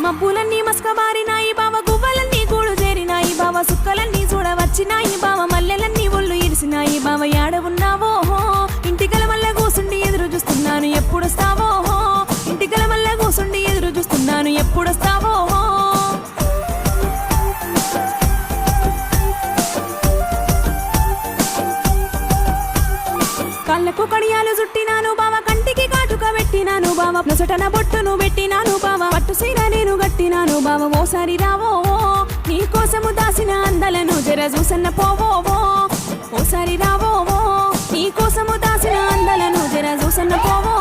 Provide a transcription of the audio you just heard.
మబ్బులన్నీ మస్కబారినాయి బావ, గువ్వలన్నీ గూడు చేరినాయి బావ, సుక్కలన్నీ చూడవచ్చినాయి బావ, మల్లెలన్నీ ఒళ్ళు ఇడిసినాయి బావ. యాడ ఉన్నావో ఇంటికల మల్ల కూసుండి ఎదురు చూస్తున్నాను ఎప్పుడొస్తావో, ఇంటికల మల్ల కూసుండి ఎదురు చూస్తున్నాను ఎప్పుడొస్తావో. కళ్ళకు కడియాలు చుట్టినాను బావ, కంటికి కాటుక పెట్టినాను బావ, నొసటన బొట్టును పెట్టినాను బావ, పట్టు సీర నేను గట్టినాను బావ. ఓసారి రావో నీ కోసము దాసిన అందలను జర చూసన్న పోవో, ఓసారి రావో నీ కోసము దాసిన అందలను జర చూసన్న పోవో.